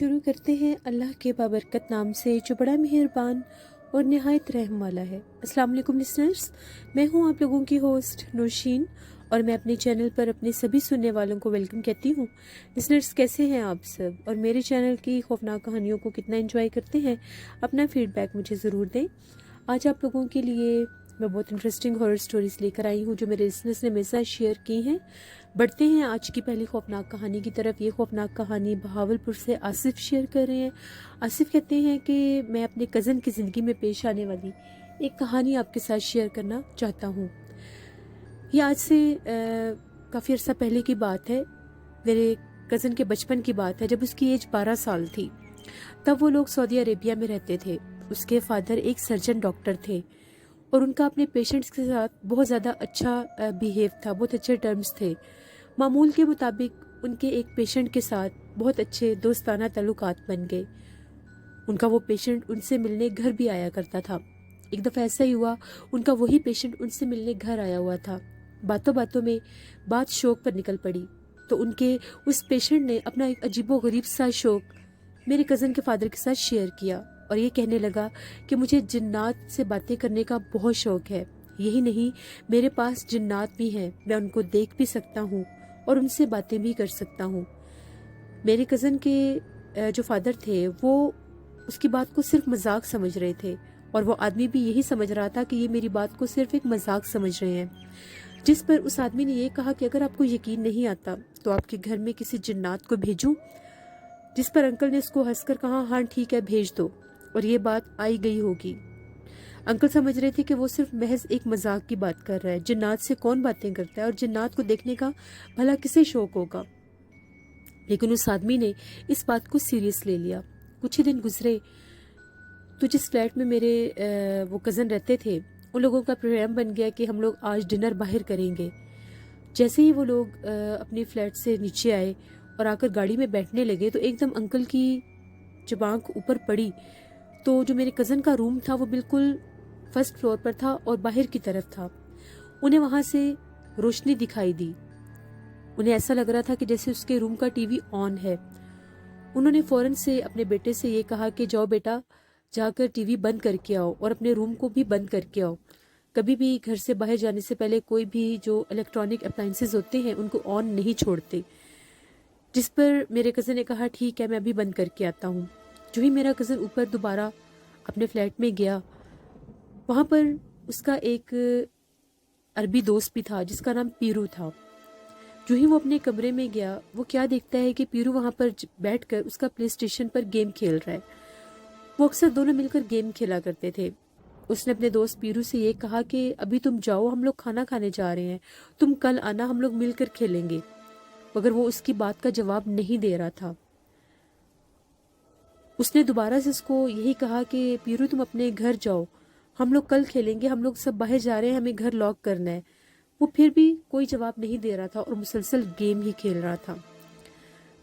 शुरू करते हैं अल्लाह के बाबरकत नाम से जो बड़ा मेहरबान और नहायत रहम वाला है। अस्सलाम वालेकुम लिसनर्स, मैं हूं आप लोगों की होस्ट नौशीन और मैं अपने चैनल पर अपने सभी सुनने वालों को वेलकम कहती हूं। लिसनर्स, कैसे हैं आप सब और मेरे चैनल की खौफनाक कहानियों को कितना एंजॉय करते हैं? अपना फीडबैक मुझे ज़रूर दें। आज आप लोगों के लिए मैं बहुत इंटरेस्टिंग हॉरर स्टोरीज लेकर आई हूँ जो मेरे लिसनर्स ने मेरे साथ शेयर की हैं। बढ़ते हैं आज की पहली खौफनाक कहानी की तरफ। ये खौफनाक कहानी बहावलपुर से आसिफ शेयर कर रहे हैं। आसिफ कहते हैं कि मैं अपने कज़न की ज़िंदगी में पेश आने वाली एक कहानी आपके साथ शेयर करना चाहता हूँ। ये आज से काफ़ी अर्सा पहले की बात है। मेरे कज़न के बचपन की बात है, जब उसकी एज 12 साल थी। तब वो लोग सऊदी अरेबिया में रहते थे। उसके फादर एक सर्जन डॉक्टर थे और उनका अपने पेशेंट्स के साथ बहुत ज़्यादा अच्छा बिहेव था, बहुत अच्छे टर्म्स थे। मामूल के मुताबिक उनके एक पेशेंट के साथ बहुत अच्छे दोस्ताना ताल्लुकात बन गए। उनका वो पेशेंट उनसे मिलने घर भी आया करता था। एक दफ़ा ऐसा ही हुआ, उनका वही पेशेंट उनसे मिलने घर आया हुआ था। बातों बातों में बात शौक पर निकल पड़ी तो उनके उस पेशेंट ने अपना एक अजीबोगरीब सा शौक मेरे कज़न के फादर के साथ शेयर किया और ये कहने लगा कि मुझे जिन्नात से बातें करने का बहुत शौक है। यही नहीं, मेरे पास जिन्नात भी हैं, मैं उनको देख भी सकता हूँ और उनसे बातें भी कर सकता हूँ। मेरे कज़न के जो फादर थे वो उसकी बात को सिर्फ मजाक समझ रहे थे और वो आदमी भी यही समझ रहा था कि ये मेरी बात को सिर्फ एक मजाक समझ रहे हैं। जिस पर उस आदमी ने ये कहा कि अगर आपको यकीन नहीं आता तो आपके घर में किसी जिन्नात को भेजूं। जिस पर अंकल ने उसको हंसकर कहा, हाँ ठीक है, भेज दो और ये बात आई गई होगी। अंकल समझ रहे थे कि वो सिर्फ महज एक मजाक की बात कर रहा है। जिन्नात से कौन बातें करता है और जिन्नात को देखने का भला किसे शौक होगा। लेकिन उस आदमी ने इस बात को सीरियस ले लिया। कुछ ही दिन गुजरे तो जिस फ्लैट में मेरे वो कज़न रहते थे, उन लोगों का प्रोग्राम बन गया कि हम लोग आज डिनर बाहर करेंगे। जैसे ही वो लोग अपने फ्लैट से नीचे आए और आकर गाड़ी में बैठने लगे तो एकदम अंकल की जब आँख ऊपर पड़ी तो जो मेरे कज़न का रूम था वो बिल्कुल फर्स्ट फ्लोर पर था और बाहर की तरफ था। उन्हें वहाँ से रोशनी दिखाई दी। उन्हें ऐसा लग रहा था कि जैसे उसके रूम का टीवी ऑन है। उन्होंने फौरन से अपने बेटे से ये कहा कि जाओ बेटा, जाकर टीवी बंद करके आओ और अपने रूम को भी बंद करके आओ। कभी भी घर से बाहर जाने से पहले कोई भी जो इलेक्ट्रॉनिक अप्लायंसेस होते हैं उनको ऑन नहीं छोड़ते। जिस पर मेरे कज़न ने कहा, ठीक है, मैं अभी बंद करके आता हूँ। जो ही मेरा कज़न ऊपर दोबारा अपने फ्लैट में गया, वहाँ पर उसका एक अरबी दोस्त भी था जिसका नाम पीरू था। जो ही वो अपने कमरे में गया, वो क्या देखता है कि पीरू वहाँ पर बैठकर उसका प्ले स्टेशन पर गेम खेल रहा है। वो अक्सर दोनों मिलकर गेम खेला करते थे। उसने अपने दोस्त पीरू से ये कहा कि अभी तुम जाओ, हम लोग खाना खाने जा रहे हैं, तुम कल आना, हम लोग मिलकर खेलेंगे। मगर वो उसकी बात का जवाब नहीं दे रहा था। उसने दोबारा से उसको यही कहा कि पीरू तुम अपने घर जाओ, हम लोग कल खेलेंगे, हम लोग सब बाहर जा रहे हैं, हमें घर लॉक करना है। वो फिर भी कोई जवाब नहीं दे रहा था और मुसलसल गेम ही खेल रहा था।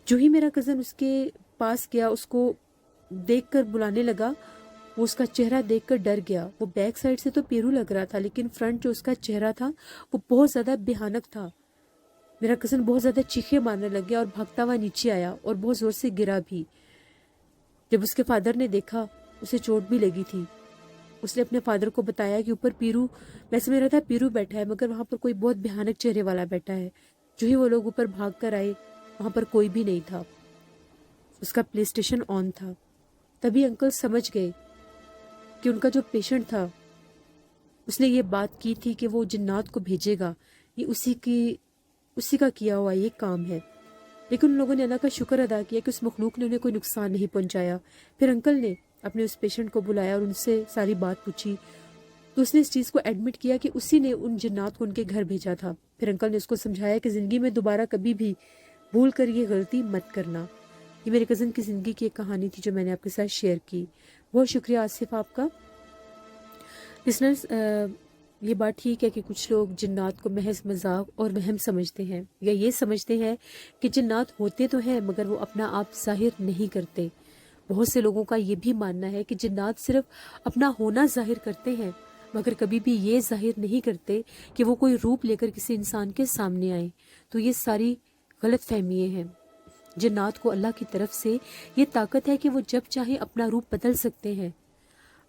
जो ही मेरा कज़न उसके पास गया, उसको देखकर बुलाने लगा, वो उसका चेहरा देखकर डर गया। वो बैक साइड से तो पीरू लग रहा था लेकिन फ्रंट जो उसका चेहरा था वो बहुत ज़्यादा भयानक था। मेरा कज़न बहुत ज़्यादा चीखें मारने लग गया और भागता हुआ नीचे आया और बहुत ज़ोर से गिरा भी। जब उसके फादर ने देखा, उसे चोट भी लगी थी। उसने अपने फादर को बताया कि ऊपर पीरू, मैं समझ रहा था पीरू बैठा है मगर वहाँ पर कोई बहुत भयानक चेहरे वाला बैठा है। जो ही वो लोग ऊपर भाग कर आए, वहाँ पर कोई भी नहीं था, उसका प्ले स्टेशन ऑन था। तभी अंकल समझ गए कि उनका जो पेशेंट था उसने ये बात की थी कि वो जिन्नात को भेजेगा, ये उसी का किया हुआ ये काम है। लेकिन उन लोगों ने अल्लाह का शुक्र अदा किया कि उस मखलूक ने उन्हें कोई नुकसान नहीं पहुंचाया। फिर अंकल ने अपने उस पेशेंट को बुलाया और उनसे सारी बात पूछी तो उसने इस चीज़ को एडमिट किया कि उसी ने उन जिन्नात को उनके घर भेजा था। फिर अंकल ने उसको समझाया कि ज़िंदगी में दोबारा कभी भी भूल कर ये गलती मत करना। ये मेरे कज़न की ज़िंदगी की एक कहानी थी जो मैंने आपके साथ शेयर की। बहुत शुक्रिया आसिफ आपका। लिसनर्स, ये बात ठीक है कि कुछ लोग जिन्नात को महज मजाक और वहम समझते हैं या ये समझते हैं कि जिन्नात होते तो हैं मगर वो अपना आप जाहिर नहीं करते। बहुत से लोगों का ये भी मानना है कि जिन्नात सिर्फ अपना होना जाहिर करते हैं मगर कभी भी ये जाहिर नहीं करते कि वो कोई रूप लेकर किसी इंसान के सामने आए। तो ये सारी गलत फहमियाँ हैं। जन्नात को अल्लाह की तरफ से ये ताकत है कि वो जब चाहे अपना रूप बदल सकते हैं।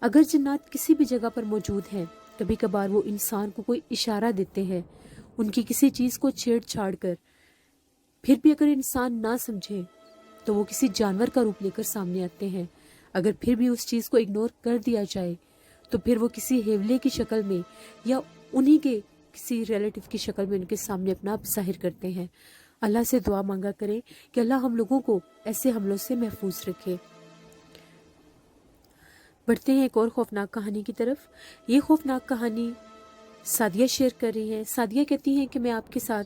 अगर जन्नात किसी भी जगह पर मौजूद हैं, कभी कभार वो इंसान को कोई इशारा देते हैं, उनकी किसी चीज़ को छेड़छाड़ कर। फिर भी अगर इंसान ना समझे तो वो किसी जानवर का रूप लेकर सामने आते हैं। अगर फिर भी उस चीज़ को इग्नोर कर दिया जाए तो फिर वो किसी हेवले की शक्ल में या उन्हीं के किसी रिलेटिव की शक्ल में उनके सामने अपना आप जाहिर करते हैं। अल्लाह से दुआ मांगा करें कि अल्लाह हम लोगों को ऐसे हमलों से महफूज रखे। बढ़ते हैं एक और खौफनाक कहानी की तरफ। ये खौफनाक कहानी सादिया शेयर कर रही है। सादिया कहती हैं कि मैं आपके साथ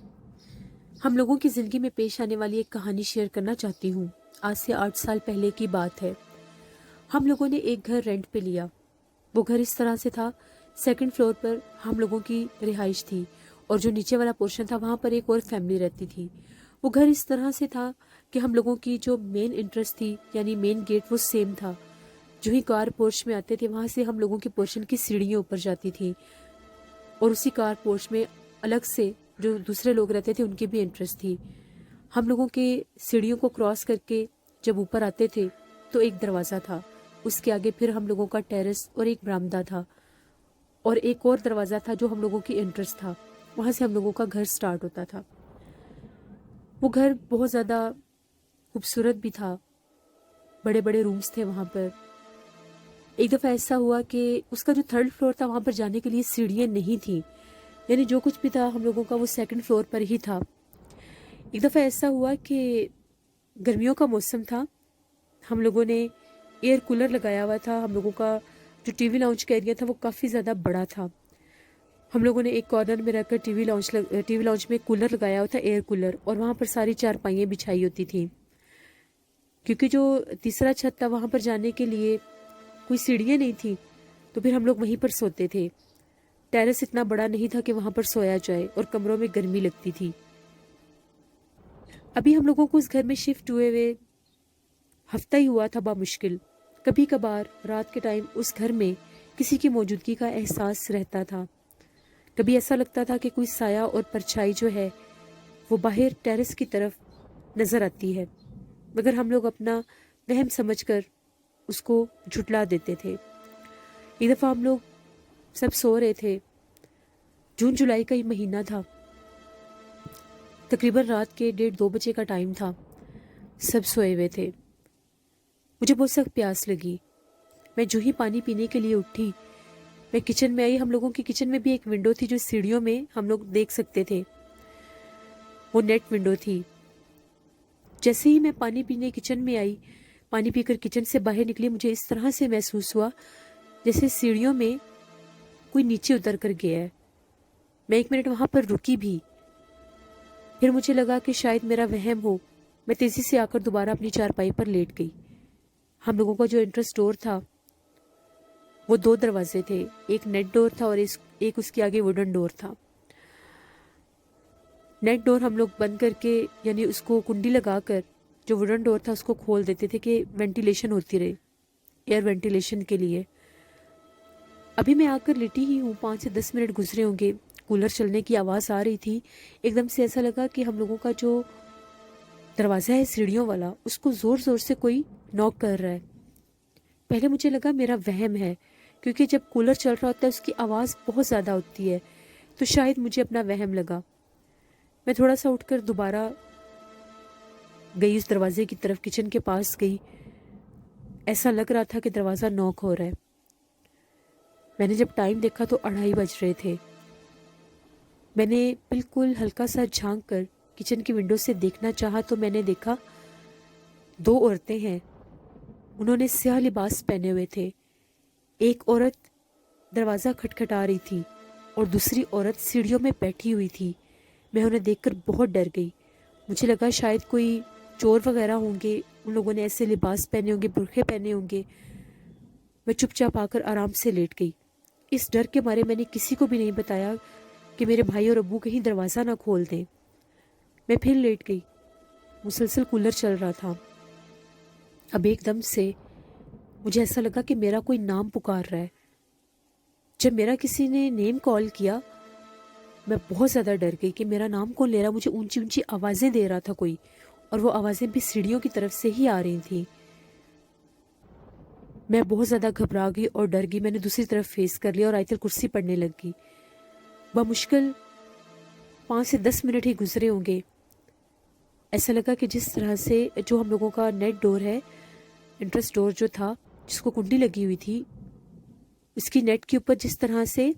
हम लोगों की ज़िंदगी में पेश आने वाली एक कहानी शेयर करना चाहती हूँ। आज से 8 साल पहले की बात है। हम लोगों ने एक घर रेंट पे लिया। वो घर इस तरह से था, सेकंड फ्लोर पर हम लोगों की रिहाइश थी और जो नीचे वाला पोर्शन था वहाँ पर एक और फैमिली रहती थी। वो घर इस तरह से था कि हम लोगों की जो मेन इंट्रेंस थी यानी मेन गेट वो सेम था। जो ही कार पोर्च में आते थे वहाँ से हम लोगों के पोर्शन की सीढ़ियाँ ऊपर जाती थी और उसी कार पोर्च में अलग से जो दूसरे लोग रहते थे उनकी भी इंट्रेस्ट थी। हम लोगों के सीढ़ियों को क्रॉस करके जब ऊपर आते थे तो एक दरवाज़ा था, उसके आगे फिर हम लोगों का टेरेस और एक बरामदा था और एक और दरवाज़ा था जो हम लोगों की इंट्रेस्ट था। वहाँ से हम लोगों का घर स्टार्ट होता था। वो घर बहुत ज़्यादा खूबसूरत भी था, बड़े बड़े रूम्स थे वहाँ पर। एक दफ़ा ऐसा हुआ कि उसका जो थर्ड फ्लोर था वहाँ पर जाने के लिए सीढ़ियाँ नहीं थी, यानी जो कुछ भी था हम लोगों का वो सेकंड फ्लोर पर ही था। एक दफ़ा ऐसा हुआ कि गर्मियों का मौसम था, हम लोगों ने एयर कूलर लगाया हुआ था। हम लोगों का जो टीवी लाउंज का एरिया था वो काफ़ी ज़्यादा बड़ा था। हम लोगों ने एक कॉर्नर में रखकर टीवी लाउंज में कूलर लगाया हुआ था, एयर कूलर, और वहाँ पर सारी चारपाइयाँ बिछाई होती थी। क्योंकि जो तीसरा छत था वहाँ पर जाने के लिए कोई सीढ़ियाँ नहीं थी तो फिर हम लोग वहीं पर सोते थे। टेरेस इतना बड़ा नहीं था कि वहाँ पर सोया जाए और कमरों में गर्मी लगती थी। अभी हम लोगों को उस घर में शिफ्ट हुए हुए हफ्ता ही हुआ था बामुश्किल। कभी कभार रात के टाइम उस घर में किसी की मौजूदगी का एहसास रहता था। कभी ऐसा लगता था कि कोई साया और परछाई जो है वो बाहर टेरेस की तरफ नज़र आती है, मगर हम लोग अपना वहम समझकर उसको झुटला देते थे। एक दफ़ा हम लोग सब सो रहे थे, जून जुलाई का ही महीना था, तकरीबन रात के 1:30-2 बजे का टाइम था। सब सोए हुए थे। मुझे बहुत सख्त प्यास लगी। मैं जो ही पानी पीने के लिए उठी, मैं किचन में आई। हम लोगों की किचन में भी एक विंडो थी जो सीढ़ियों में हम लोग देख सकते थे, वो नेट विंडो थी। जैसे ही मैं पानी पीने किचन में आई, पानी पीकर किचन से बाहर निकली, मुझे इस तरह से महसूस हुआ जैसे सीढ़ियों में कोई नीचे उतर कर गया है। मैं 1 मिनट वहाँ पर रुकी भी, फिर मुझे लगा कि शायद मेरा वहम हो। मैं तेज़ी से आकर दोबारा अपनी चारपाई पर लेट गई। हम लोगों का जो एंट्रेंस डोर था वो 2 दरवाजे थे, एक नेट डोर था और एक उसके आगे वुडन डोर था। नेट डोर हम लोग बंद करके यानी उसको कुंडी लगाकर जो वुडन डोर था उसको खोल देते थे कि वेंटिलेशन होती रहे, एयर वेंटिलेशन के लिए। अभी मैं आकर लेटी ही हूँ, 5 से 10 मिनट गुजरे होंगे, कूलर चलने की आवाज़ आ रही थी। एकदम से ऐसा लगा कि हम लोगों का जो दरवाज़ा है सीढ़ियों वाला, उसको ज़ोर ज़ोर से कोई नॉक कर रहा है। पहले मुझे लगा मेरा वहम है, क्योंकि जब कूलर चल रहा होता है उसकी आवाज़ बहुत ज़्यादा होती है, तो शायद मुझे अपना वहम लगा। मैं थोड़ा सा उठकर दोबारा गई उस दरवाजे की तरफ, किचन के पास गई। ऐसा लग रहा था कि दरवाज़ा नॉक हो रहा है। मैंने जब टाइम देखा तो 2:30 बज रहे थे। मैंने बिल्कुल हल्का सा झांक कर किचन की विंडो से देखना चाहा तो मैंने देखा 2 औरतें हैं। उन्होंने स्याह लिबास पहने हुए थे। एक औरत दरवाज़ा खटखटा रही थी और दूसरी औरत सीढ़ियों में बैठी हुई थी। मैं उन्हें देखकर बहुत डर गई। मुझे लगा शायद कोई चोर वगैरह होंगे, उन लोगों ने ऐसे लिबास पहने होंगे, बुरखे पहने होंगे। मैं चुपचाप आकर आराम से लेट गई। इस डर के मारे मैंने किसी को भी नहीं बताया कि मेरे भाई और अब्बू कहीं दरवाज़ा ना खोल दें। मैं फिर लेट गई। मुसलसल कूलर चल रहा था। अब एकदम से मुझे ऐसा लगा कि मेरा कोई नाम पुकार रहा है। जब मेरा किसी ने नेम कॉल किया, मैं बहुत ज़्यादा डर गई कि मेरा नाम कौन ले रहा। मुझे ऊंची ऊंची आवाज़ें दे रहा था कोई, और वो आवाज़ें भी सीढ़ियों की तरफ से ही आ रही थी। मैं बहुत ज़्यादा घबरा गई और डर गई। मैंने दूसरी तरफ फेस कर लिया और आयतल कुर्सी पढ़ने लग गई। बमुश्किल 5 से 10 मिनट ही गुजरे होंगे। ऐसा लगा कि जिस तरह से जो हम लोगों का नेट डोर है, एंट्रेंस डोर जो था जिसको कुंडी लगी हुई थी, उसकी नेट के ऊपर जिस तरह से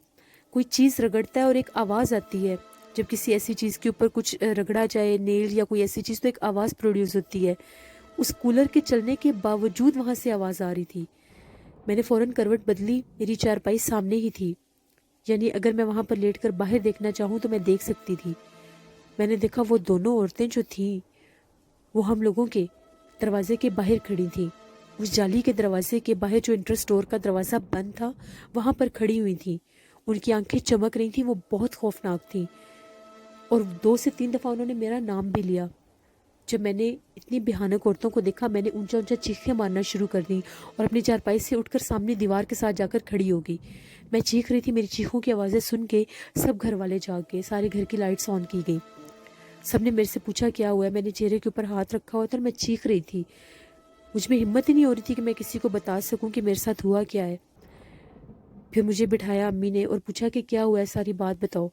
कोई चीज़ रगड़ता है और एक आवाज़ आती है, जब किसी ऐसी चीज़ के ऊपर कुछ रगड़ा जाए, नेल या कोई ऐसी चीज़, तो एक आवाज़ प्रोड्यूस होती है। उस कूलर के चलने के बावजूद वहाँ से आवाज़ आ रही थी। मैंने फ़ौरन करवट बदली। मेरी चारपाई सामने ही थी, यानी अगर मैं वहाँ पर लेटकर बाहर देखना चाहूँ तो मैं देख सकती थी। मैंने देखा वो दोनों औरतें जो थीं वो हम लोगों के दरवाजे के बाहर खड़ी थीं। उस जाली के दरवाजे के बाहर जो एंट्रेंस डोर का दरवाज़ा बंद था, वहाँ पर खड़ी हुई थी। उनकी आंखें चमक रही थी, वो बहुत खौफनाक थी। और 2 से 3 दफ़ा उन्होंने मेरा नाम भी लिया। जब मैंने इतनी भयानक औरतों को देखा, मैंने ऊंचा ऊंचा चीखें मारना शुरू कर दी और अपनी चारपाई से उठकर सामने दीवार के साथ जाकर खड़ी हो गई। मैं चीख रही थी। मेरी चीखों की आवाज़ें सुन के सब घर वाले जाग गए। सारे घर की लाइट्स ऑन की गई। सबने मेरे से पूछा क्या हुआ है। मैंने चेहरे के ऊपर हाथ रखा हुआ था और मैं चीख रही थी। मुझ में हिम्मत ही नहीं हो रही थी कि मैं किसी को बता सकूं कि मेरे साथ हुआ क्या है। फिर मुझे बिठाया अम्मी ने और पूछा कि क्या हुआ है, सारी बात बताओ।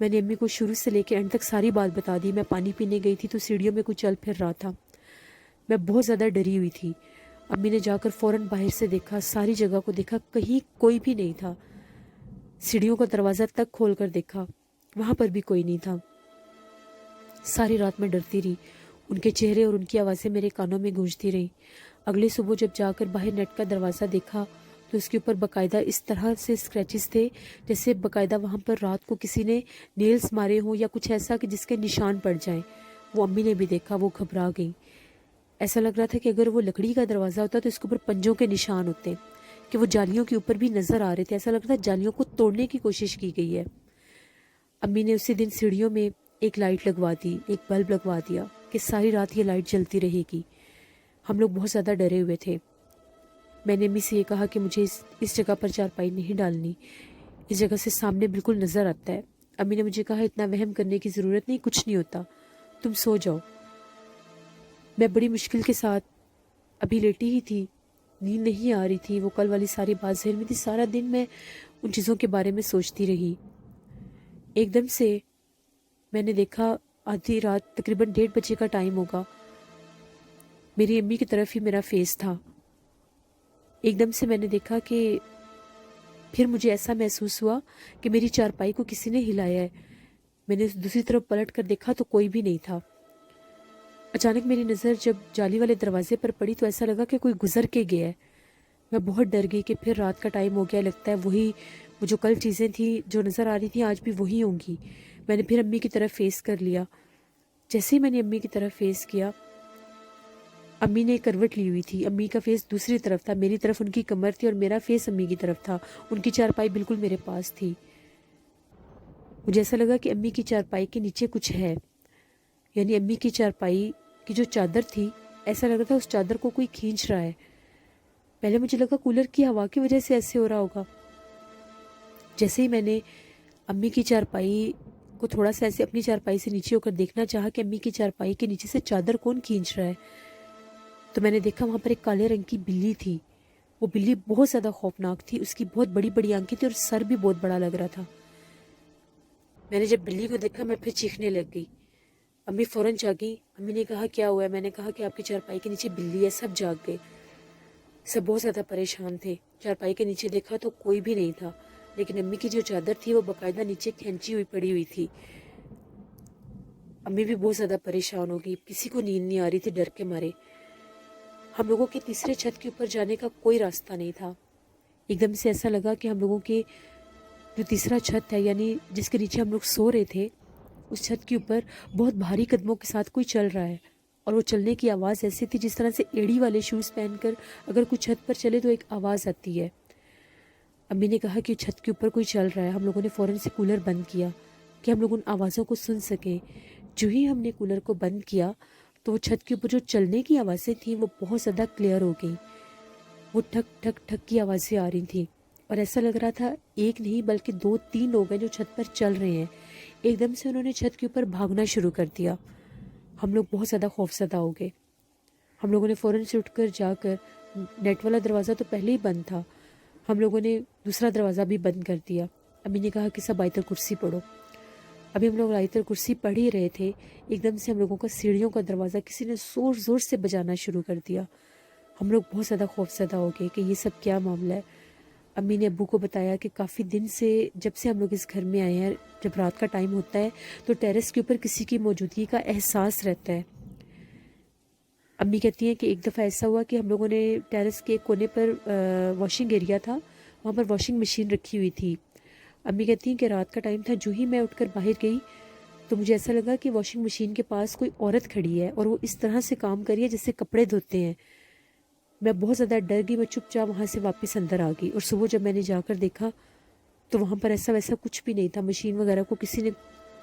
मैंने अम्मी को शुरू से लेकर एंड तक सारी बात बता दी। मैं पानी पीने गई थी तो सीढ़ियों में कुछ चल फिर रहा था। मैं बहुत ज़्यादा डरी हुई थी। अम्मी ने जाकर फ़ौरन बाहर से देखा, सारी जगह को देखा, कहीं कोई भी नहीं था। सीढ़ियों का दरवाज़ा तक खोल कर देखा, वहाँ पर भी कोई नहीं था। सारी रात मैं डरती रही। उनके चेहरे और उनकी आवाज़ें मेरे कानों में गूंजती रहीं। अगले सुबह जब जाकर बाहर नेट का दरवाज़ा देखा तो उसके ऊपर बाकायदा इस तरह से स्क्रैचेस थे, जैसे बाकायदा वहाँ पर रात को किसी ने नेल्स मारे हों या कुछ ऐसा कि जिसके निशान पड़ जाएं। वो अम्मी ने भी देखा। वो घबरा गई। ऐसा लग रहा था कि अगर वो लकड़ी का दरवाज़ा होता तो इसके ऊपर पंजों के निशान होते, कि वो जालियों के ऊपर भी नज़र आ रहे थे। ऐसा लग रहा था जालियों को तोड़ने की कोशिश की गई है। अम्मी ने उसी दिन सीढ़ियों में एक लाइट लगवा दी, एक बल्ब लगवा दिया कि सारी रात ये लाइट जलती रहेगी। हम लोग बहुत ज़्यादा डरे हुए थे। मैंने अम्मी से ये कहा कि मुझे इस जगह पर चारपाई नहीं डालनी, इस जगह से सामने बिल्कुल नज़र आता है। अम्मी ने मुझे कहा इतना वहम करने की ज़रूरत नहीं, कुछ नहीं होता, तुम सो जाओ। मैं बड़ी मुश्किल के साथ अभी लेटी ही थी, नींद नहीं आ रही थी। वो कल वाली सारी बात ज़हन में थी। सारा दिन मैं उन चीज़ों के बारे में सोचती रही। एकदम से मैंने देखा, आधी रात तकरीबन 1:30 बजे का टाइम होगा, मेरी अम्मी की तरफ ही मेरा फेस था। एकदम से मैंने देखा कि फिर मुझे ऐसा महसूस हुआ कि मेरी चारपाई को किसी ने हिलाया है। मैंने दूसरी तरफ पलट कर देखा तो कोई भी नहीं था। अचानक मेरी नज़र जब जाली वाले दरवाजे पर पड़ी तो ऐसा लगा कि कोई गुजर के गया है। मैं बहुत डर गई कि फिर रात का टाइम हो गया, लगता है वही वो जो कल चीज़ें थी जो नज़र आ रही थी आज भी वही होंगी। मैंने फिर अम्मी की तरफ फेस कर लिया। जैसे ही मैंने अम्मी की तरफ फेस किया, अम्मी ने करवट ली हुई थी। अम्मी का फेस दूसरी तरफ था, मेरी तरफ उनकी कमर थी और मेरा फेस अम्मी की तरफ था। उनकी चारपाई बिल्कुल मेरे पास थी। मुझे ऐसा लगा कि अम्मी की चारपाई के नीचे कुछ है, यानी अम्मी की चारपाई की जो चादर थी, ऐसा लग रहा था उस चादर को कोई खींच रहा है। पहले मुझे लगा कूलर की हवा की वजह से ऐसे हो रहा होगा। जैसे ही मैंने अम्मी की चारपाई को थोड़ा सा ऐसे अपनी चारपाई से नीचे होकर देखना चाहा कि अम्मी की चारपाई के नीचे से चादर कौन खींच रहा है, तो मैंने देखा वहाँ पर एक काले रंग की बिल्ली थी। वो बिल्ली बहुत ज़्यादा खौफनाक थी। उसकी बहुत बड़ी बड़ी आंखें थी और सर भी बहुत बड़ा लग रहा था। मैंने जब बिल्ली को देखा मैं फिर चीखने लग गई। अम्मी फ़ौरन जागी। अम्मी ने कहा क्या हुआ है। मैंने कहा कि आपकी चारपाई के नीचे बिल्ली है। सब जाग गए। सब बहुत ज़्यादा परेशान थे। चारपाई के नीचे देखा तो कोई भी नहीं था, लेकिन अम्मी की जो चादर थी वो बाकायदा नीचे खींची हुई पड़ी हुई थी। अम्मी भी बहुत ज़्यादा परेशान हो गई। किसी को नींद नहीं आ रही थी डर के मारे। हम लोगों के तीसरे छत के ऊपर जाने का कोई रास्ता नहीं था। एकदम से ऐसा लगा कि हम लोगों के जो तीसरा छत है, यानी जिसके नीचे हम लोग सो रहे थे, उस छत के ऊपर बहुत भारी कदमों के साथ कोई चल रहा है। और वो चलने की आवाज़ ऐसी थी जिस तरह से एड़ी वाले शूज़ पहनकर अगर कोई छत पर चले तो एक आवाज़ आती है। अम्मी ने कहा कि छत के ऊपर कोई चल रहा है। हम लोगों ने फ़ौरन से कूलर बंद किया कि हम लोग उन आवाज़ों को सुन सकें। जो ही हमने कूलर को बंद किया तो वो छत के ऊपर जो चलने की आवाज़ें थीं वो बहुत ज़्यादा क्लियर हो गई। वो ठक ठक ठक की आवाज़ें आ रही थी और ऐसा लग रहा था एक नहीं बल्कि 2-3 लोग हैं जो छत पर चल रहे हैं। एकदम से उन्होंने छत के ऊपर भागना शुरू कर दिया। ہم لوگ بہت زیادہ خوفزدہ ہو گئے. ہم لوگوں نے فوراً سے اٹھ کر جا کر، نیٹ والا دروازہ تو پہلے ہی بند تھا، ہم لوگوں نے دوسرا دروازہ بھی بند کر دیا. امی نے کہا کہ سب آیت الکرسی پڑھو. ابھی ہم لوگ آیت الکرسی پڑھ ہی رہے تھے، ایک دم سے ہم لوگوں کا سیڑھیوں کا دروازہ کسی نے زور زور سے بجانا شروع کر دیا. ہم لوگ بہت زیادہ خوفزدہ ہو گئے کہ یہ سب کیا معاملہ ہے. امی نے ابو کو بتایا کہ کافی دن سے، جب سے ہم لوگ اس گھر میں آئے ہیں، جب رات کا ٹائم ہوتا ہے تو ٹیرس کے اوپر کسی کی موجودگی کا احساس رہتا ہے. امی کہتی ہیں کہ ایک دفعہ ایسا ہوا کہ ہم لوگوں نے ٹیرس کے کونے پر واشنگ ایریا تھا، وہاں پر واشنگ مشین رکھی ہوئی تھی. امی کہتی ہیں کہ رات کا ٹائم تھا، جو ہی میں اٹھ کر باہر گئی تو مجھے ایسا لگا کہ واشنگ مشین کے پاس کوئی عورت کھڑی ہے اور وہ اس طرح سے کام کر رہی ہے جیسے کپڑے دھوتے ہیں. میں بہت زیادہ ڈر گئی، میں چپ چاپ وہاں سے واپس اندر آ گئی. اور صبح جب میں نے جا کر دیکھا تو وہاں پر ایسا ویسا کچھ بھی نہیں تھا، مشین وغیرہ کو کسی نے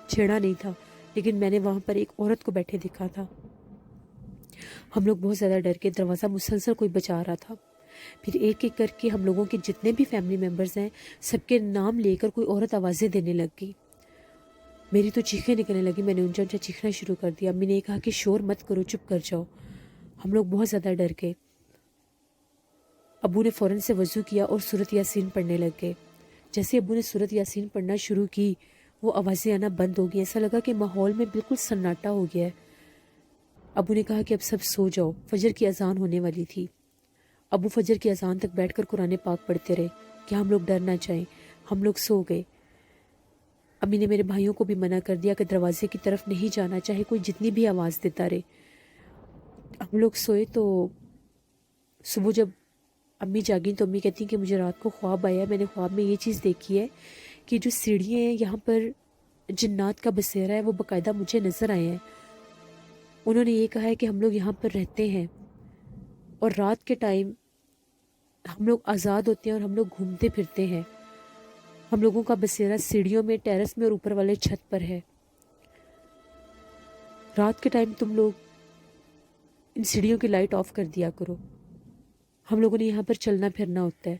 چھیڑا نہیں تھا، لیکن میں نے وہاں پر ایک عورت کو بیٹھے دیکھا تھا. ہم لوگ بہت زیادہ ڈر کے، دروازہ مسلسل کوئی بجا رہا تھا. پھر ایک ایک کر کے ہم لوگوں کے جتنے بھی فیملی ممبرز ہیں سب کے نام لے کر کوئی عورت آوازیں دینے لگ گئی. میری تو چیخیں نکلنے لگی، میں نے اونچا اونچا چیخنا شروع کر دیا. امی نے کہا کہ شور مت کرو، چپ کر جاؤ. ہم لوگ بہت زیادہ ڈر گئے. ابو نے فوراً سے وضو کیا اور سورۃ یاسین پڑھنے لگ گئے. جیسے ابو نے سورۃ یاسین پڑھنا شروع کی وہ آوازیں آنا بند ہو گئی. ایسا لگا کہ ماحول میں بالکل سناٹا ہو گیا ہے. ابو نے کہا کہ اب سب سو جاؤ، فجر کی اذان ہونے والی تھی. ابو فجر کی اذان تک بیٹھ کر قرآن پاک پڑھتے رہے کہ ہم لوگ ڈر نہ جائیں. ہم لوگ سو گئے. امی نے میرے بھائیوں کو بھی منع کر دیا کہ دروازے کی طرف نہیں جانا، چاہے کوئی جتنی بھی آواز دیتا رہے. ہم لوگ سوئے تو صبح جب امی جاگیں تو امی کہتی ہیں کہ مجھے رات کو خواب آیا ہے، میں نے خواب میں یہ چیز دیکھی ہے کہ جو سیڑھیاں ہیں یہاں پر جنات کا بسیرا ہے وہ باقاعدہ مجھے نظر آئے ہیں. انہوں نے یہ کہا ہے کہ ہم لوگ یہاں پر رہتے ہیں اور رات کے ٹائم ہم لوگ آزاد ہوتے ہیں اور ہم لوگ گھومتے پھرتے ہیں. ہم لوگوں کا بسیرا سیڑھیوں میں، ٹیرس میں اور اوپر والے چھت پر ہے. رات کے ٹائم تم لوگ ان سیڑھیوں کی لائٹ آف کر دیا کرو. ہم لوگوں نے یہاں پر چلنا پھرنا ہوتا ہے.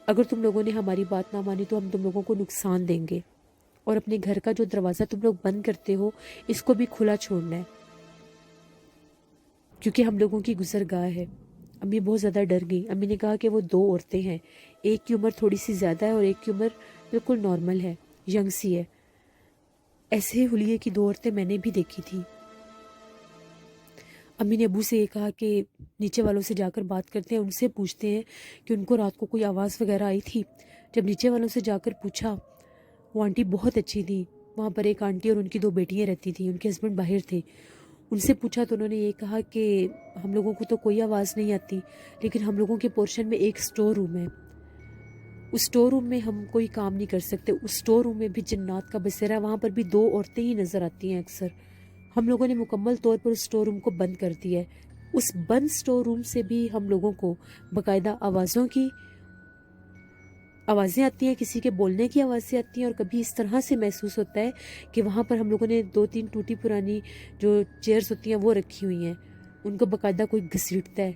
اگر تم لوگوں نے ہماری بات نہ مانی تو ہم تم لوگوں کو نقصان دیں گے، اور اپنے گھر کا جو دروازہ تم لوگ بند کرتے ہو اس کو بھی کھلا چھوڑنا ہے، کیونکہ ہم لوگوں کی گزرگاہ ہے. امی بہت زیادہ ڈر گئی. امی نے کہا کہ وہ دو عورتیں ہیں، ایک کی عمر تھوڑی سی زیادہ ہے اور ایک کی عمر بالکل نارمل ہے، ینگ سی ہے. ایسے حلیے کی دو عورتیں میں نے بھی دیکھی تھی. امی نے ابو سے یہ کہا کہ نیچے والوں سے جا کر بات کرتے ہیں، ان سے پوچھتے ہیں کہ ان کو رات کو کوئی آواز وغیرہ آئی تھی. جب نیچے والوں سے جا کر پوچھا، وہ آنٹی بہت اچھی تھی، وہاں پر ایک آنٹی اور ان کی دو بیٹیاں رہتی تھیں، ان کے ہسبینڈ باہر تھے. ان سے پوچھا تو انہوں نے یہ کہا کہ ہم لوگوں کو تو کوئی آواز نہیں آتی، لیکن ہم لوگوں کے پورشن میں ایک سٹور روم ہے، اس سٹور روم میں ہم کوئی کام نہیں کر سکتے. اس سٹور روم میں بھی جنات کا بسیرا، وہاں پر بھی دو عورتیں ہی نظر آتی ہیں اکثر. ہم لوگوں نے مکمل طور پر اس سٹور روم کو بند کر دیا ہے. اس بند سٹور روم سے بھی ہم لوگوں کو باقاعدہ آوازوں کی آوازیں آتی ہیں، کسی کے بولنے کی آوازیں آتی ہیں، اور کبھی اس طرح سے محسوس ہوتا ہے کہ وہاں پر ہم لوگوں نے 2-3 ٹوٹی پرانی جو چیئرز ہوتی ہیں وہ رکھی ہوئی ہیں، ان کو باقاعدہ کوئی گھسیٹتا ہے.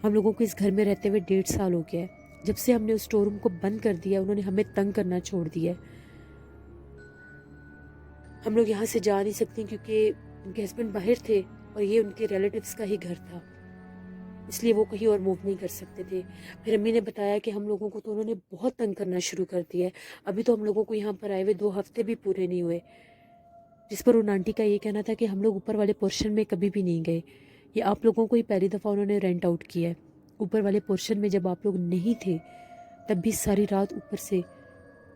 ہم لوگوں کو اس گھر میں رہتے ہوئے 1.5 سال ہو گیا ہے. جب سے ہم نے اس سٹور روم کو بند کر دیا انہوں نے ہمیں تنگ کرنا چھوڑ دیا ہے. ہم لوگ یہاں سے جا نہیں سکتے کیونکہ ان کے ہسبینڈ باہر تھے اور یہ ان کے ریلیٹیوز کا ہی گھر تھا، اس لیے وہ کہیں اور موو نہیں کر سکتے تھے. پھر امی نے بتایا کہ ہم لوگوں کو تو انہوں نے بہت تنگ کرنا شروع کر دیا ہے. ابھی تو ہم لوگوں کو یہاں پر آئے ہوئے 2 ہفتے بھی پورے نہیں ہوئے، جس پر ان آنٹی کا یہ کہنا تھا کہ ہم لوگ اوپر والے پورشن میں کبھی بھی نہیں گئے. یہ آپ لوگوں کو ہی پہلی دفعہ انہوں نے رینٹ آؤٹ کیا ہے. اوپر والے پورشن میں جب آپ لوگ نہیں تھے تب بھی ساری رات اوپر سے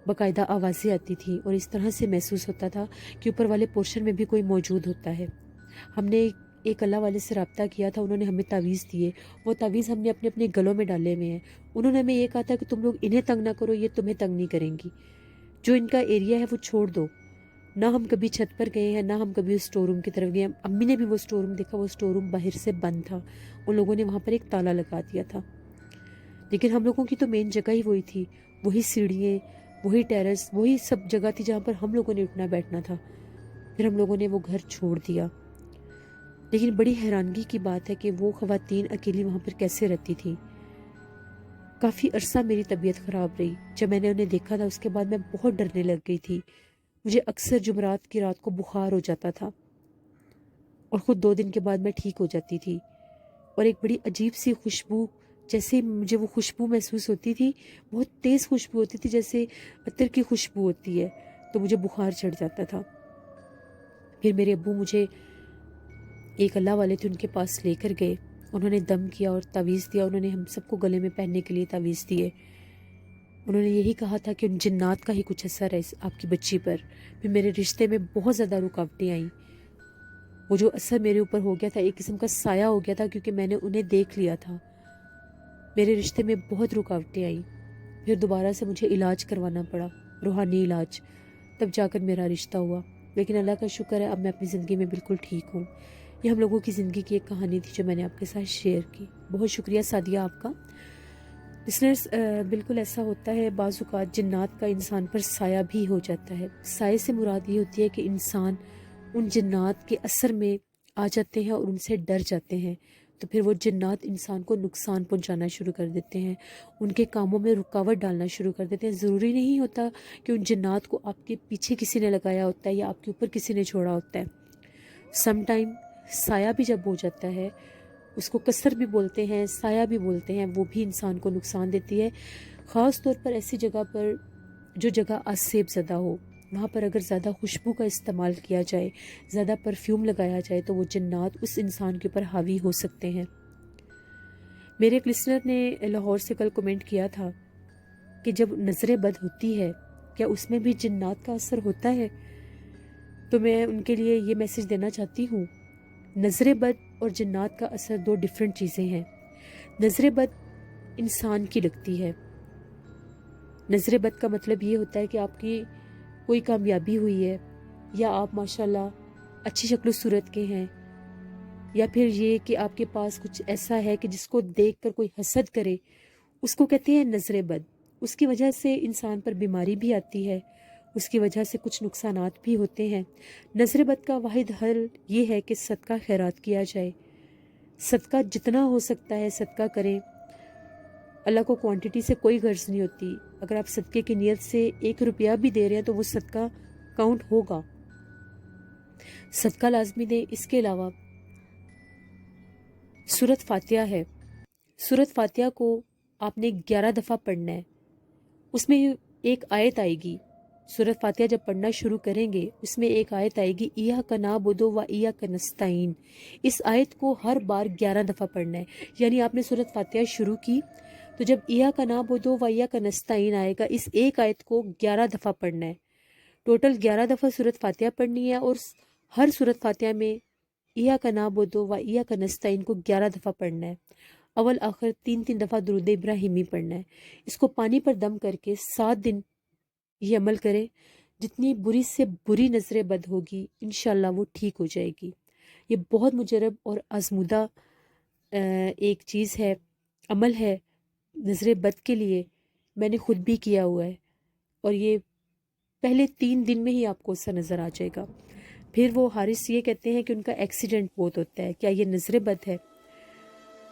باقاعدہ آوازیں آتی تھیں اور اس طرح سے محسوس ہوتا تھا کہ اوپر والے پورشن میں بھی کوئی موجود ہوتا ہے. ہم نے ایک اللہ والے سے رابطہ کیا تھا، انہوں نے ہمیں تعویذ دیے، وہ تعویذ ہم نے اپنے اپنے گلوں میں ڈالے ہوئے ہیں. انہوں نے ہمیں یہ کہا تھا کہ تم لوگ انہیں تنگ نہ کرو، یہ تمہیں تنگ نہیں کریں گی، جو ان کا ایریا ہے وہ چھوڑ دو. نہ ہم کبھی چھت پر گئے ہیں، نہ ہم کبھی اس سٹور روم کی طرف گئے ہیں. امی نے بھی وہ سٹور روم دیکھا، وہ سٹور روم باہر سے بند تھا، ان لوگوں نے وہاں پر ایک تالا لگا دیا تھا. لیکن ہم لوگوں کی تو مین جگہ ہی وہی تھی، وہی سیڑھیاں، وہی ٹیرس، وہی سب جگہ تھی جہاں پر ہم لوگوں نے اٹھنا بیٹھنا تھا. پھر ہم لوگوں نے وہ گھر چھوڑ دیا. لیکن بڑی حیرانگی کی بات ہے کہ وہ خواتین اکیلی وہاں پر کیسے رہتی تھیں. کافی عرصہ میری طبیعت خراب رہی. جب میں نے انہیں دیکھا تھا اس کے بعد میں بہت ڈرنے لگ گئی تھی. مجھے اکثر جمعرات کی رات کو بخار ہو جاتا تھا. اور ख़ुद 2 दिन के बाद मैं ठीक हो जाती थी। और एक बड़ी अजीब सी खुशबू, जैसे मुझे वो खुशबू महसूस होती थी, बहुत तेज़ खुशबू होती थी, जैसे अत्तर की खुशबू होती है, तो मुझे बुखार चढ़ जाता था। फिर मेरे अब्बू मुझे एक अल्लाह वाले थे उनके पास लेकर गए। उन्होंने दम किया और तावीज़ दिया। उन्होंने हम सबको गले में पहनने के लिए तावीज़ दिए। उन्होंने यही कहा था कि उन जिन्नात का ही कुछ असर है आपकी बच्ची पर। फिर मेरे रिश्ते में बहुत ज़्यादा रुकावटें आईं। वो जो असर मेरे ऊपर हो गया था, एक किस्म का साया हो गया था, क्योंकि मैंने उन्हें देख लिया था। मेरे रिश्ते में बहुत रुकावटें आईं। फिर दोबारा से मुझे इलाज करवाना पड़ा, रूहानी इलाज, तब जाकर मेरा रिश्ता हुआ। लेकिन अल्लाह का शुक्र है अब मैं अपनी ज़िंदगी में बिल्कुल ठीक हूँ। ये हम लोगों की ज़िंदगी की एक कहानी थी जो मैंने आपके साथ शेयर की। बहुत शुक्रिया सादिया आपका। लिसनर्स, बिल्कुल ऐसा होता है, बाज़ औक़ात जिन्नात का इंसान पर साया भी हो जाता है। साये से मुराद ये होती है कि इंसान उन जिन्नात के असर में आ जाते हैं और उनसे डर जाते हैं, तो फिर वो जिन्नात इंसान को नुकसान पहुंचाना शुरू कर देते हैं, उनके कामों में रुकावट डालना शुरू कर देते हैं। ज़रूरी नहीं होता कि उन जिन्नात को आपके पीछे किसी ने लगाया होता है या आपके ऊपर किसी ने छोड़ा होता है। सम टाइम साया भी जब हो जाता है, उसको कसर भी बोलते हैं, साया भी बोलते हैं, वो भी इंसान को नुकसान देती है। ख़ास तौर पर ऐसी जगह पर जो जगह आसेब ज़दा हो, वहाँ पर अगर ज़्यादा खुशबू का इस्तेमाल किया जाए, ज़्यादा परफ्यूम लगाया जाए, तो वो जिन्नात उस इंसान के ऊपर हावी हो सकते हैं। मेरे एक लिसनर ने लाहौर से कल कमेंट किया था कि जब नज़र बद होती है, क्या उसमें भी जिन्नात का असर होता है? तो मैं उनके लिए ये मैसेज देना चाहती हूँ, नज़र बद और जिन्नात का असर 2 डिफरेंट चीज़ें हैं। नज़र बद इंसान की लगती है। नज़र बद का मतलब ये होता है कि आपकी कोई कामयाबी हुई है, या आप माशाल्लाह अच्छी शक्ल सूरत के हैं, या फिर ये कि आपके पास कुछ ऐसा है कि जिसको देखकर कोई हसद करे, उसको कहते हैं नज़र बद। उसकी वजह से इंसान पर बीमारी भी आती है, उसकी वजह से कुछ नुकसानात भी होते हैं। नज़र बद का वाहिद हल ये है कि सदका खैरात किया जाए। सदका जितना हो सकता है सदका करें। अल्लाह को क्वांटिटी से कोई गर्ज नहीं होती। अगर आप सदक़े की नीयत से 1 रुपया भी दे रहे हैं तो वो सदका काउंट होगा। सदका लाजमी दें। इसके अलावा सूरत फातिहा है, सूरत फातिहा को आपने 11 दफ़ा पढ़ना है। उसमें एक आयत आएगी, सूरत फातिहा जब पढ़ना शुरू करेंगे उसमें एक आयत आएगी, इय्याका नअबुदु व इय्याका नस्तईन। इस आयत को हर बार 11 दफ़ा पढ़ना है। यानी आपने सूरत फातिहा शुरू की तो जब इय्याका नअबुदु व इय्याका नस्तईन आएगा, इस एक आयत को 11 दफ़ा पढ़ना है। टोटल 11 दफ़ा सूरत फातिहा पढ़नी है और हर सूरत फातिहा में इय्याका नअबुदु व इय्याका नस्तईन को 11 दफ़ा पढ़ना है। अव्वल आखिर 3-3 दफ़ा दुरूद इब्राहिमी पढ़ना है। इसको पानी पर दम करके 7 दिन ये अमल करें। जितनी बुरी से बुरी नज़र बद होगी इंशाल्लाह वो ठीक हो जाएगी। ये बहुत मुजरब और आजमूदा एक चीज़ है, अमल है नज़र बद के लिए। मैंने ख़ुद भी किया हुआ है और ये पहले 3 दिन में ही आपको उससे नज़र आ जाएगा। फिर वो हारिस ये कहते हैं कि उनका एक्सीडेंट बहुत होता है, क्या ये नज़र बद है?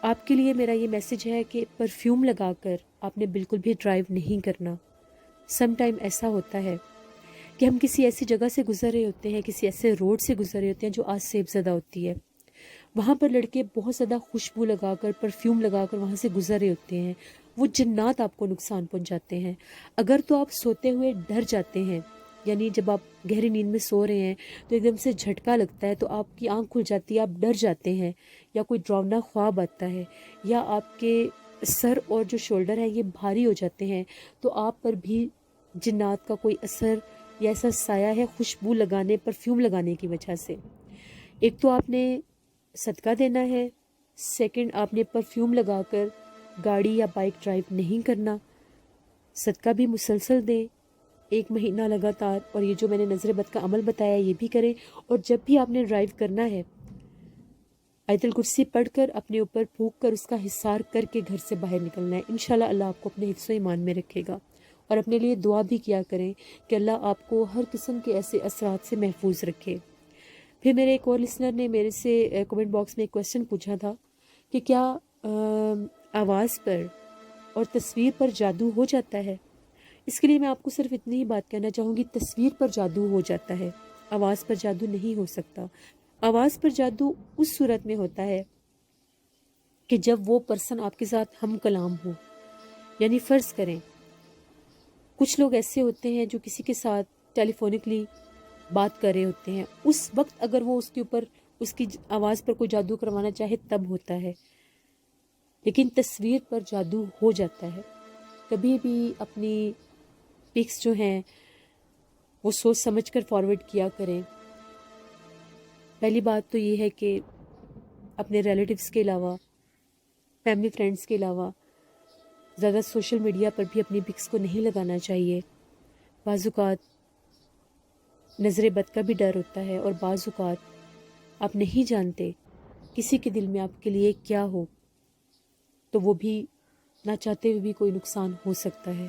आपके लिए मेरा ये मैसेज है कि परफ्यूम लगाकर आपने बिल्कुल भी ड्राइव नहीं करना। सम टाइम ऐसा होता है कि हम किसी ऐसी जगह से गुजर रहे होते हैं, किसी ऐसे रोड से गुजर रहे होते हैं जो आज सेबज़दा होती है। वहाँ पर लड़के बहुत ज़्यादा खुशबू लगाकर, परफ्यूम लगाकर वहाँ से गुजर रहे होते हैं। वो जिन्नात आपको नुकसान पहुँचाते हैं। अगर तो आप सोते हुए डर जाते हैं, यानी जब आप गहरी नींद में सो रहे हैं तो एकदम से झटका लगता है तो आपकी आंख खुल जाती है, आप डर जाते हैं, या कोई डरावना ख्वाब आता है, या आपके सर और जो शोल्डर है ये भारी हो जाते हैं, तो आप पर भी जिन्नात का कोई असर या ऐसा साया है खुशबू लगाने, परफ्यूम लगाने की वजह से। एक तो आपने सदका देना है, सेकंड आपने परफ्यूम लगाकर गाड़ी या बाइक ड्राइव नहीं करना। सदका भी मुसलसल दें 1 महीना लगातार, और ये जो मैंने नज़र बद का अमल बताया ये भी करें। और जब भी आपने ड्राइव करना है आयतुल कुर्सी पढ़कर अपने ऊपर फूंक कर उसका हिसार करके घर से बाहर निकलना है। इंशाल्लाह अल्लाह आपको अपने हिफ्ज़ ईमान में रखेगा। और अपने लिए दुआ भी किया करें कि अल्लाह आपको हर किस्म के ऐसे असरात से महफूज रखे। फिर मेरे एक और लिसनर ने मेरे से कमेंट बॉक्स में एक क्वेश्चन पूछा था कि क्या आवाज़ पर और तस्वीर पर जादू हो जाता है? इसके लिए मैं आपको सिर्फ इतनी ही बात कहना चाहूँगी, तस्वीर पर जादू हो जाता है, आवाज़ पर जादू नहीं हो सकता। آواز پر جادو اس صورت میں ہوتا ہے کہ جب وہ پرسن آپ کے ساتھ ہم کلام ہو. یعنی فرض کریں کچھ لوگ ایسے ہوتے ہیں جو کسی کے ساتھ ٹیلی فونکلی بات کر رہے ہوتے ہیں، اس وقت اگر وہ اس کے اوپر اس کی آواز پر کوئی جادو کروانا چاہے تب ہوتا ہے، لیکن تصویر پر جادو ہو جاتا ہے. کبھی بھی اپنی پکس جو ہیں وہ سوچ سمجھ کر فارورڈ کیا کریں. پہلی بات تو یہ ہے کہ اپنے ریلیٹیوز کے علاوہ، فیملی فرینڈز کے علاوہ زیادہ سوشل میڈیا پر بھی اپنی پکس کو نہیں لگانا چاہیے. بعض اوقات نظر بد کا بھی ڈر ہوتا ہے، اور بعض اوقات آپ نہیں جانتے کسی کے دل میں آپ کے لیے کیا ہو، تو وہ بھی نہ چاہتے ہوئے بھی کوئی نقصان ہو سکتا ہے.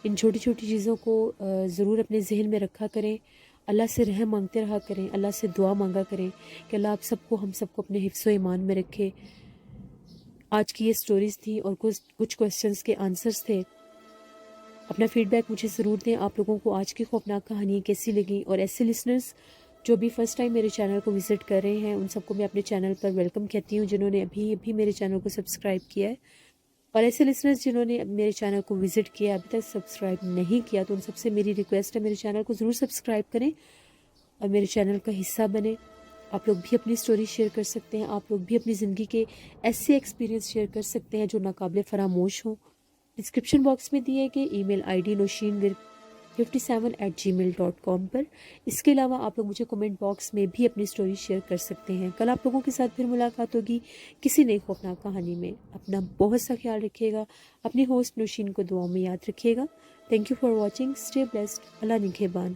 ان چھوٹی چھوٹی چیزوں کو ضرور اپنے ذہن میں رکھا کریں. اللہ سے رحم مانگتے رہا کریں، اللہ سے دعا مانگا کریں کہ اللہ آپ سب کو، ہم سب کو اپنے حفظ و ایمان میں رکھے. آج کی یہ سٹوریز تھی اور کچھ کویسچنز کے آنسرز تھے. اپنا فیڈ بیک مجھے ضرور دیں. آپ لوگوں کو آج کی خوفناک کہانی کیسی لگی، اور ایسے لسنرز جو بھی فرسٹ ٹائم میرے چینل کو وزٹ کر رہے ہیں ان سب کو میں اپنے چینل پر ویلکم کہتی ہوں، جنہوں نے ابھی میرے چینل کو سبسکرائب کیا ہے. اور ایسے لسنرز جنہوں نے میرے چینل کو وزٹ کیا ابھی تک سبسکرائب نہیں کیا، تو ان سب سے میری ریکویسٹ ہے میرے چینل کو ضرور سبسکرائب کریں اور میرے چینل کا حصہ بنیں. آپ لوگ بھی اپنی سٹوری شیئر کر سکتے ہیں، آپ لوگ بھی اپنی زندگی کے ایسے ایکسپیرینس شیئر کر سکتے ہیں جو ناقابل فراموش ہوں. ڈسکرپشن باکس میں دیے گئے ای میل آئی ڈی noshin57@gmail.com پر. اس کے علاوہ آپ لوگ مجھے کمنٹ باکس میں بھی اپنی سٹوری شیئر کر سکتے ہیں. کل آپ لوگوں کے ساتھ پھر ملاقات ہوگی کسی نئی خوفناک کہانی میں. اپنا بہت سا خیال رکھیے گا، اپنی ہوسٹ نوشین کو دعاؤں میں یاد رکھیے گا. Thank you for watching. Stay blessed. اللہ نگہبان.